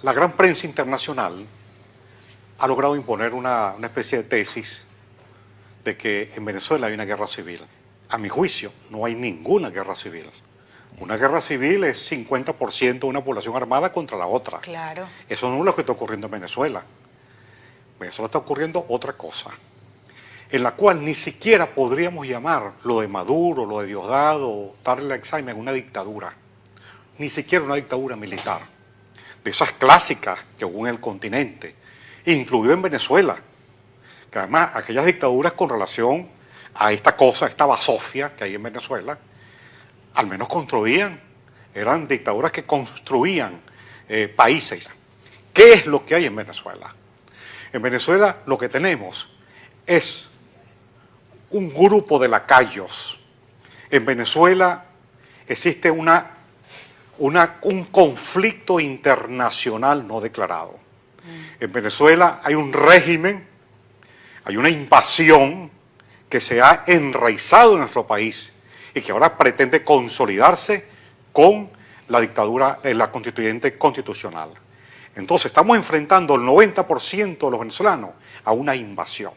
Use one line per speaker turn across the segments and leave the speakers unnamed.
la gran prensa internacional ha logrado imponer una especie de tesis de que en Venezuela hay una guerra civil. A mi juicio, no hay ninguna guerra civil. Una guerra civil es 50% de una población armada contra la otra.
Claro.
Eso no es lo que está ocurriendo en Venezuela. En Venezuela está ocurriendo otra cosa, en la cual ni siquiera podríamos llamar lo de Maduro, lo de Diosdado, darle el examen una dictadura. Ni siquiera una dictadura militar. De esas clásicas que hubo en el continente, incluido en Venezuela. Que además aquellas dictaduras con relación a esta cosa, esta basofia que hay en Venezuela, al menos construían, eran dictaduras que construían países. ¿Qué es lo que hay en Venezuela? En Venezuela lo que tenemos es un grupo de lacayos. En Venezuela existe un conflicto internacional no declarado. En Venezuela hay un régimen, hay una invasión que se ha enraizado en nuestro país y que ahora pretende consolidarse con la dictadura, la constituyente constitucional. Entonces estamos enfrentando el 90% de los venezolanos a una invasión.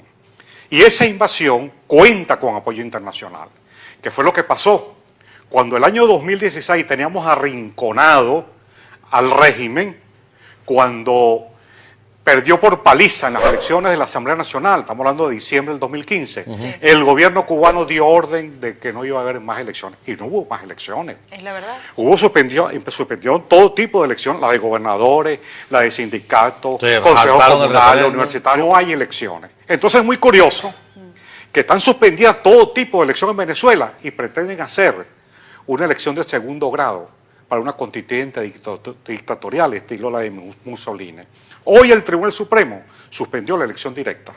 Y esa invasión cuenta con apoyo internacional, que fue lo que pasó cuando el año 2016 teníamos arrinconado al régimen, cuando perdió por paliza en las elecciones de la Asamblea Nacional, estamos hablando de diciembre del 2015, el gobierno cubano dio orden de que no iba a haber más elecciones, y no hubo más elecciones.
Es la verdad.
Suspendió todo tipo de elecciones, la de gobernadores, la de sindicatos,
Sí,
consejos comunales, universitarios, no hay elecciones. Entonces es muy curioso que están suspendidas todo tipo de elecciones en Venezuela y pretenden hacer una elección de segundo grado para una constituyente dictatorial, estilo la de Mussolini. Hoy el Tribunal Supremo suspendió la elección directa,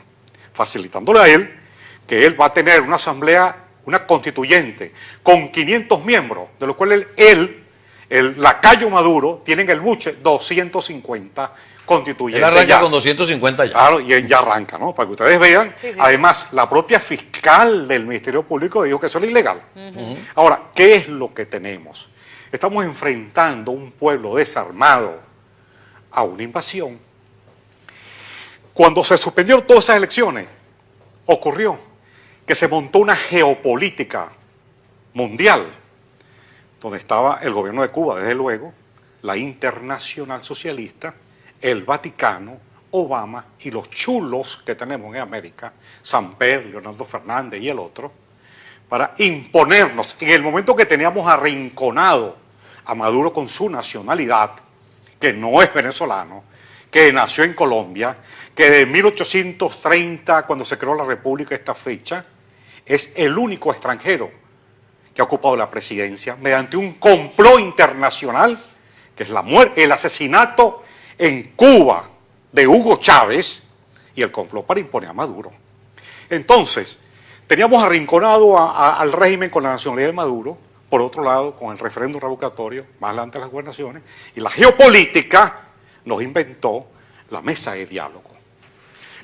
facilitándole a él que él va a tener una asamblea, una constituyente, con 500 miembros, de los cuales el lacayo Maduro, tiene en el buche 250 constituyentes.
Él arranca con 250 ya.
Claro, y ya arranca, ¿no? Para que ustedes vean.
Sí, sí.
Además, la propia fiscal del Ministerio Público dijo que eso era ilegal. Ahora, ¿qué es lo que tenemos? Estamos enfrentando un pueblo desarmado a una invasión. Cuando se suspendieron todas esas elecciones, ocurrió que se montó una geopolítica mundial, donde estaba el gobierno de Cuba, desde luego, la Internacional Socialista, el Vaticano, Obama y los chulos que tenemos en América, Samper, Leonardo Fernández y el otro, para imponernos. En el momento que teníamos arrinconado a Maduro con su nacionalidad, que no es venezolano, que nació en Colombia, que de 1830, cuando se creó la República, esta fecha, es el único extranjero que ha ocupado la presidencia mediante un complot internacional, que es la muerte, el asesinato en Cuba de Hugo Chávez y el complot para imponer a Maduro. Entonces, teníamos arrinconado al régimen con la nacionalidad de Maduro, por otro lado, con el referéndum revocatorio, más adelante las gobernaciones, y la geopolítica nos inventó la mesa de diálogo.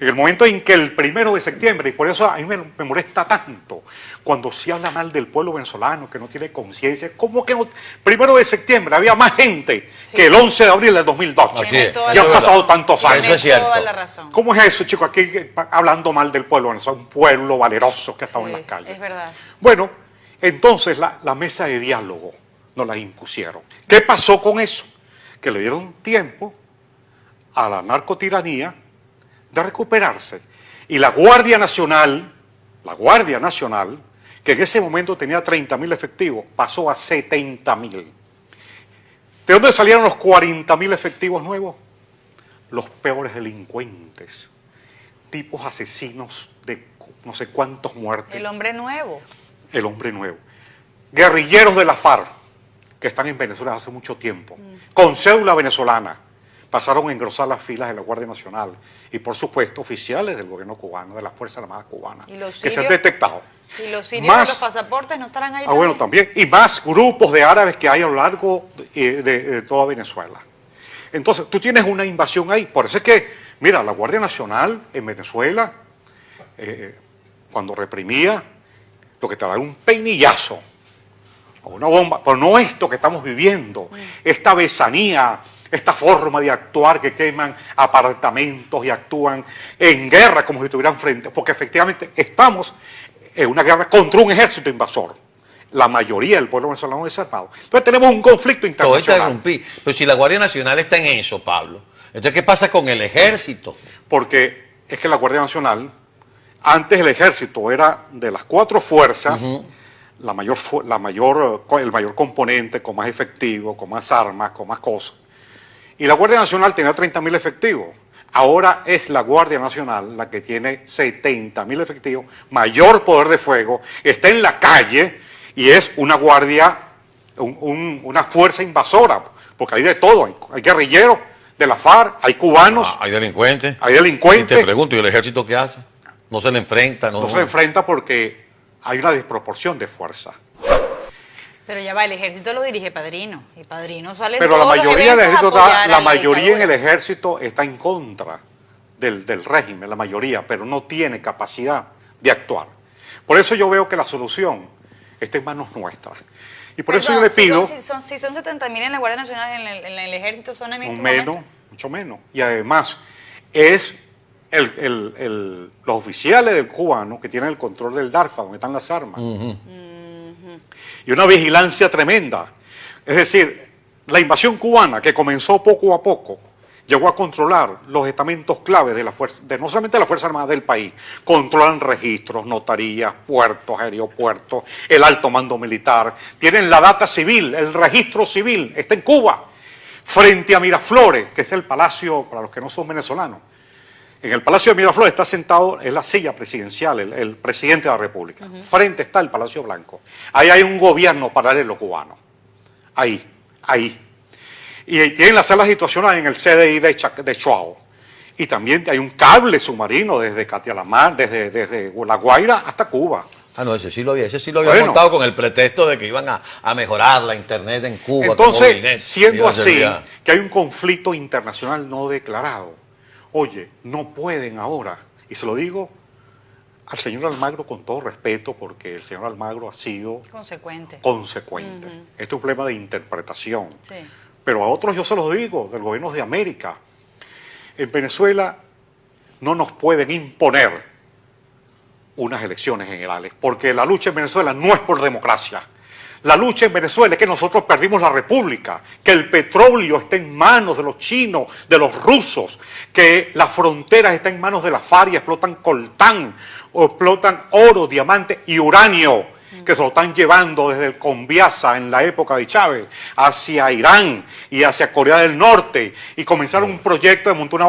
En el momento en que el 1 de septiembre, y por eso a mí me molesta tanto, cuando se habla mal del pueblo venezolano, que no tiene conciencia, ¿cómo que no? 1 de septiembre había más gente que el 11 de abril del 2002.
Así es.
Ya han pasado tantos años.
Eso es cierto.
Toda la razón.
¿Cómo es eso, chicos? Aquí hablando mal del pueblo venezolano, un pueblo valeroso que ha estado en las calles.
Es verdad.
Bueno, entonces la mesa de diálogo nos la impusieron. ¿Qué pasó con eso? Que le dieron tiempo a la narcotiranía de recuperarse. Y la Guardia Nacional, que en ese momento tenía 30.000 efectivos, pasó a 70.000. ¿De dónde salieron los 40.000 efectivos nuevos? Los peores delincuentes, tipos asesinos de no sé cuántos muertes.
El hombre nuevo.
El hombre nuevo. Guerrilleros de la FARC, que están en Venezuela hace mucho tiempo, con cédula venezolana, pasaron a engrosar las filas de la Guardia Nacional y, por supuesto, oficiales del gobierno cubano, de las Fuerzas Armadas cubanas, que se han detectado.
Y los sirios de los pasaportes no estarán ahí.
Bueno, también. Y más grupos de árabes que hay a lo largo de toda Venezuela. Entonces, tú tienes una invasión ahí. Por eso es que, mira, la Guardia Nacional en Venezuela, cuando reprimía, lo que te da era un peinillazo, o una bomba, pero no esto que estamos viviendo, esta besanía esta forma de actuar que queman apartamentos y actúan en guerra como si estuvieran frente, porque efectivamente estamos en una guerra contra un ejército invasor. La mayoría del pueblo venezolano es desarmado. Entonces tenemos un conflicto internacional.
Pero si la Guardia Nacional está en eso, Pablo, entonces ¿qué pasa con el ejército?
Porque es que la Guardia Nacional, antes el ejército era de las 4 fuerzas, el mayor componente, con más efectivo, con más armas, con más cosas. Y la Guardia Nacional tenía 30.000 efectivos. Ahora es la Guardia Nacional la que tiene 70.000 efectivos, mayor poder de fuego, está en la calle y es una guardia, una fuerza invasora, porque hay de todo, hay guerrilleros de la FARC, hay cubanos.
Hay delincuentes.
Hay delincuentes.
Y te pregunto, ¿y el ejército qué hace? ¿No se le enfrenta?
No se le enfrenta porque hay una desproporción de fuerza.
Pero ya va, el ejército lo dirige Padrino, y Padrino sale
Pero
todos
la mayoría
los
del
eventos
ejército,
a apoyar
la
a
mayoría en el
dictadura.
ejército está en contra del régimen, la mayoría, pero no tiene capacidad de actuar. Por eso yo veo que la solución está en manos nuestras. Y por eso yo le pido...
Si son 70.000 en la Guardia Nacional, en el ejército son en este
menos,
momento.
mucho menos. Y además es los oficiales del cubano que tienen el control del DARFA, donde están las armas. Y una vigilancia tremenda. Es decir, la invasión cubana que comenzó poco a poco llegó a controlar los estamentos claves de la fuerza, no solamente de la Fuerza Armada del país, controlan registros, notarías, puertos, aeropuertos, el alto mando militar, tienen la data civil, el registro civil, está en Cuba, frente a Miraflores, que es el palacio, para los que no son venezolanos. En el Palacio de Miraflores está sentado en la silla presidencial, el presidente de la República. Frente está el Palacio Blanco. Ahí hay un gobierno paralelo cubano. Ahí. Y tienen la sala situacional en el CDI de Chuao. Y también hay un cable submarino desde Catialamar, desde La Guaira hasta Cuba.
Ah, no, ese sí lo había montado con el pretexto de que iban a mejorar la internet en Cuba.
Entonces, siendo así, que hay un conflicto internacional no declarado, oye, no pueden ahora, y se lo digo al señor Almagro con todo respeto, porque el señor Almagro ha sido consecuente. Este es un problema de interpretación. Sí. Pero a otros yo se los digo, del gobierno de América, en Venezuela no nos pueden imponer unas elecciones generales, porque la lucha en Venezuela no es por democracia. La lucha en Venezuela es que nosotros perdimos la república, que el petróleo está en manos de los chinos, de los rusos, que las fronteras están en manos de la FARC y explotan coltán, o explotan oro, diamante y uranio, que se lo están llevando desde el Conviasa en la época de Chávez hacia Irán y hacia Corea del Norte, y comenzaron un proyecto de montar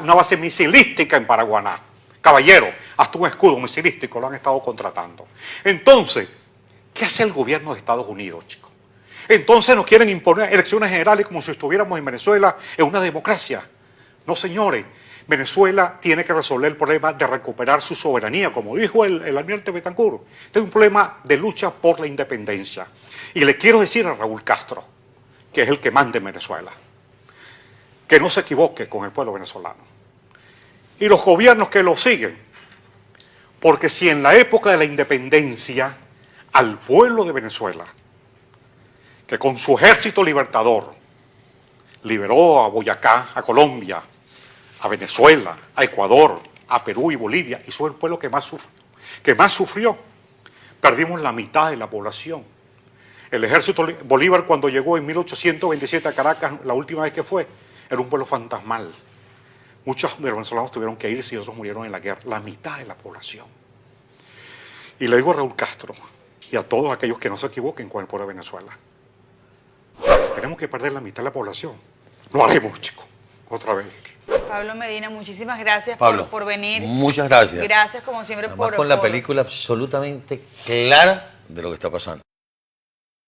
una base misilística en Paraguaná. Caballero, hasta un escudo misilístico lo han estado contratando. Entonces, ¿qué hace el gobierno de Estados Unidos, chicos? Entonces nos quieren imponer elecciones generales como si estuviéramos en Venezuela en una democracia. No, señores. Venezuela tiene que resolver el problema de recuperar su soberanía, como dijo el almirante Betancourt. Este es un problema de lucha por la independencia. Y le quiero decir a Raúl Castro, que es el que manda en Venezuela, que no se equivoque con el pueblo venezolano. Y los gobiernos que lo siguen, porque si en la época de la independencia al pueblo de Venezuela, que con su ejército libertador liberó a Boyacá, a Colombia, a Venezuela, a Ecuador, a Perú y Bolivia, y fue el pueblo que más sufrió. Perdimos la mitad de la población. El ejército Bolívar, cuando llegó en 1827 a Caracas, la última vez que fue, era un pueblo fantasmal. Muchos de los venezolanos tuvieron que irse y otros murieron en la guerra. La mitad de la población. Y le digo a Raúl Castro y a todos aquellos que no se equivoquen con el pueblo de Venezuela, si tenemos que perder la mitad de la población, lo haremos, chicos, otra vez.
Pablo Medina, muchísimas gracias por venir.
Muchas gracias.
Gracias, como siempre,
con la película absolutamente clara de lo que está pasando.